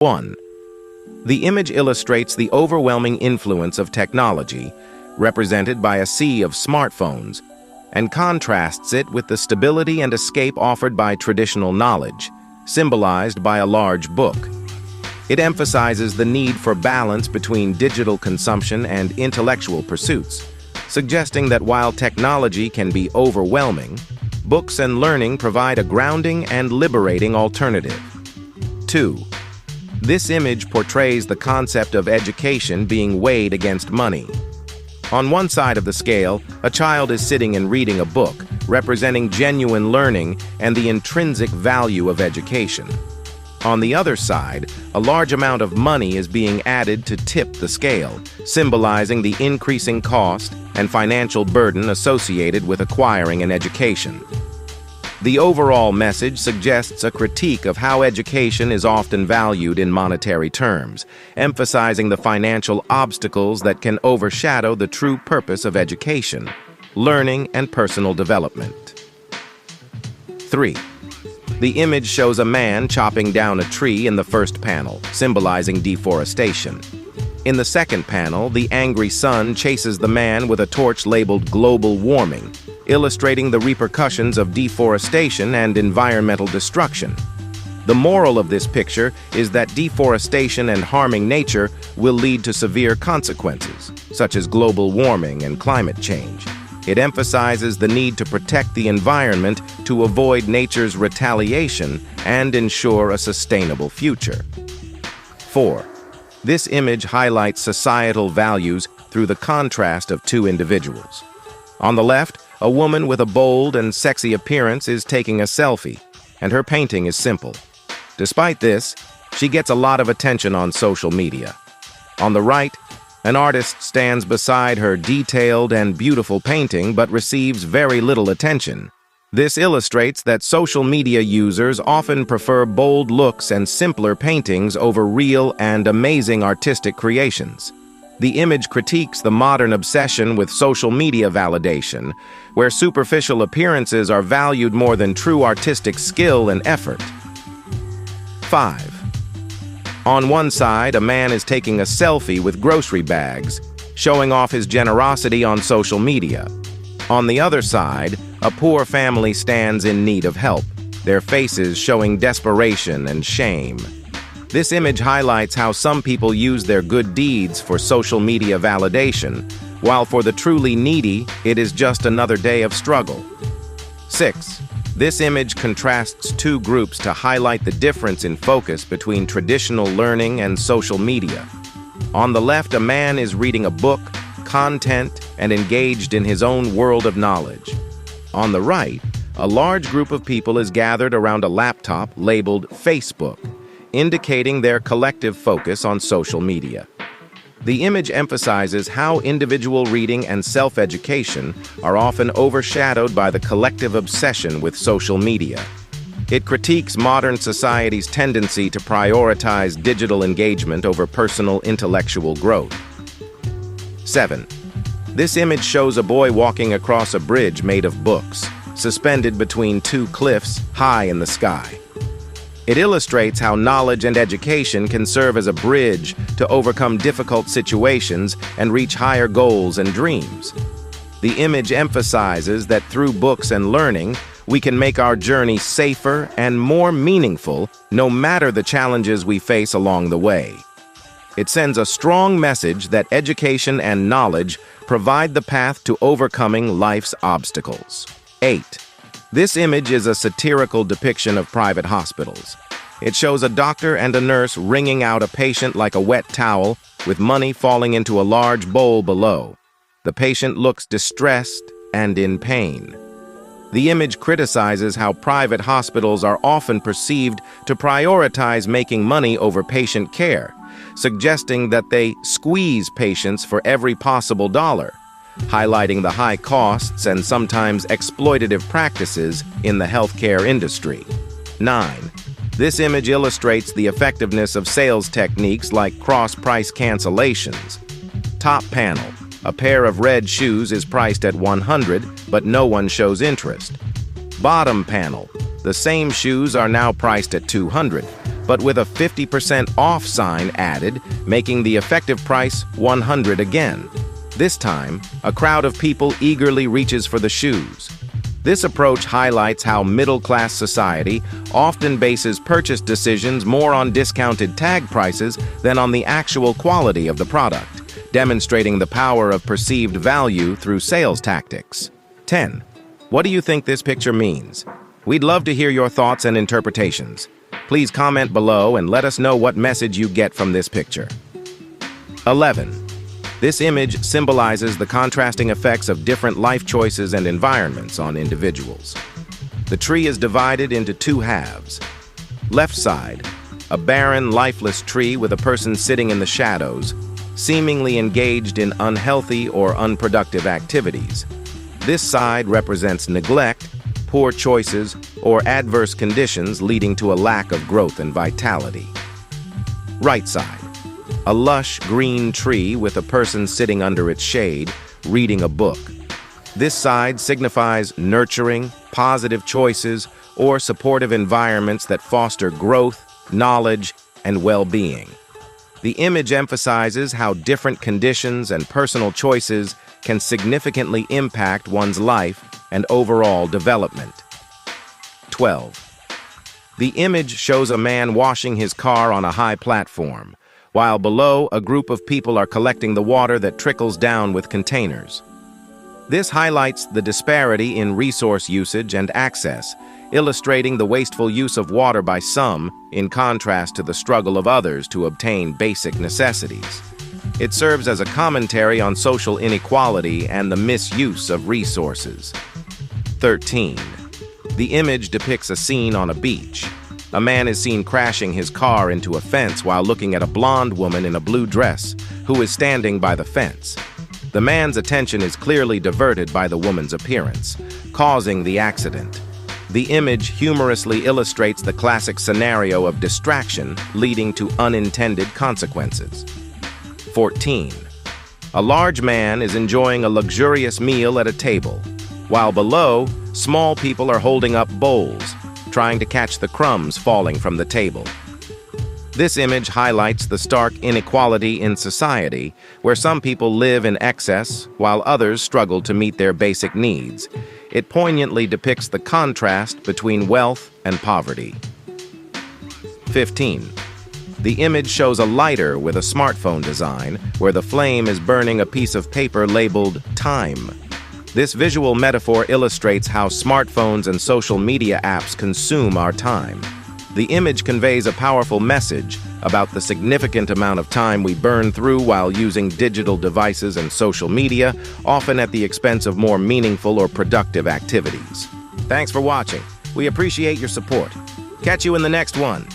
1. The image illustrates the overwhelming influence of technology, represented by a sea of smartphones, and contrasts it with the stability and escape offered by traditional knowledge, symbolized by a large book. It emphasizes the need for balance between digital consumption and intellectual pursuits, suggesting that while technology can be overwhelming, books and learning provide a grounding and liberating alternative. 2. This image portrays the concept of education being weighed against money. On one side of the scale, a child is sitting and reading a book, representing genuine learning and the intrinsic value of education. On the other side, a large amount of money is being added to tip the scale, symbolizing the increasing cost and financial burden associated with acquiring an education. The overall message suggests a critique of how education is often valued in monetary terms, emphasizing the financial obstacles that can overshadow the true purpose of education, learning, and personal development. 3. The image shows a man chopping down a tree in the first panel, symbolizing deforestation. In the second panel, the angry sun chases the man with a torch labeled global warming, illustrating the repercussions of deforestation and environmental destruction. The moral of this picture is that deforestation and harming nature will lead to severe consequences, such as global warming and climate change. It emphasizes the need to protect the environment to avoid nature's retaliation and ensure a sustainable future. 4. This image highlights societal values through the contrast of two individuals. On the left, a woman with a bold and sexy appearance is taking a selfie, and her painting is simple. Despite this, she gets a lot of attention on social media. On the right, an artist stands beside her detailed and beautiful painting but receives very little attention. This illustrates that social media users often prefer bold looks and simpler paintings over real and amazing artistic creations. The image critiques the modern obsession with social media validation, where superficial appearances are valued more than true artistic skill and effort. 5. On one side, a man is taking a selfie with grocery bags, showing off his generosity on social media. On the other side, a poor family stands in need of help, their faces showing desperation and shame. This image highlights how some people use their good deeds for social media validation, while for the truly needy, it is just another day of struggle. 6. This image contrasts two groups to highlight the difference in focus between traditional learning and social media. On the left, a man is reading a book, content, and engaged in his own world of knowledge. On the right, a large group of people is gathered around a laptop labeled Facebook, indicating their collective focus on social media. The image emphasizes how individual reading and self-education are often overshadowed by the collective obsession with social media. It critiques modern society's tendency to prioritize digital engagement over personal intellectual growth. 7. This image shows a boy walking across a bridge made of books, suspended between two cliffs high in the sky. It illustrates how knowledge and education can serve as a bridge to overcome difficult situations and reach higher goals and dreams. The image emphasizes that through books and learning, we can make our journey safer and more meaningful, no matter the challenges we face along the way. It sends a strong message that education and knowledge provide the path to overcoming life's obstacles. 8. This image is a satirical depiction of private hospitals. It shows a doctor and a nurse wringing out a patient like a wet towel, with money falling into a large bowl below. The patient looks distressed and in pain. The image criticizes how private hospitals are often perceived to prioritize making money over patient care, suggesting that they squeeze patients for every possible dollar, highlighting the high costs and sometimes exploitative practices in the healthcare industry. 9. This image illustrates the effectiveness of sales techniques like cross-price cancellations. Top panel. A pair of red shoes is priced at $100, but no one shows interest. Bottom panel. The same shoes are now priced at $200, but with a 50% off sign added, making the effective price $100 again. This time, a crowd of people eagerly reaches for the shoes. This approach highlights how middle-class society often bases purchase decisions more on discounted tag prices than on the actual quality of the product, demonstrating the power of perceived value through sales tactics. 10. What do you think this picture means? We'd love to hear your thoughts and interpretations. Please comment below and let us know what message you get from this picture. 11. This image symbolizes the contrasting effects of different life choices and environments on individuals. The tree is divided into two halves. Left side, a barren, lifeless tree with a person sitting in the shadows, seemingly engaged in unhealthy or unproductive activities. This side represents neglect, poor choices, or adverse conditions leading to a lack of growth and vitality. Right side, a lush green tree with a person sitting under its shade, reading a book. This side signifies nurturing, positive choices, or supportive environments that foster growth, knowledge, and well-being. The image emphasizes how different conditions and personal choices can significantly impact one's life and overall development. 12. The image shows a man washing his car on a high platform, while below a group of people are collecting the water that trickles down with containers. This highlights the disparity in resource usage and access, illustrating the wasteful use of water by some in contrast to the struggle of others to obtain basic necessities. It serves as a commentary on social inequality and the misuse of resources. 13. The image depicts a scene on a beach. A man is seen crashing his car into a fence while looking at a blonde woman in a blue dress who is standing by the fence. The man's attention is clearly diverted by the woman's appearance, causing the accident. The image humorously illustrates the classic scenario of distraction leading to unintended consequences. 14. A large man is enjoying a luxurious meal at a table, while below, small people are holding up bowls, trying to catch the crumbs falling from the table. This image highlights the stark inequality in society, where some people live in excess while others struggle to meet their basic needs. It poignantly depicts the contrast between wealth and poverty. 15. The image shows a lighter with a smartphone design, where the flame is burning a piece of paper labeled "Time." This visual metaphor illustrates how smartphones and social media apps consume our time. The image conveys a powerful message about the significant amount of time we burn through while using digital devices and social media, often at the expense of more meaningful or productive activities. Thanks for watching. We appreciate your support. Catch you in the next one.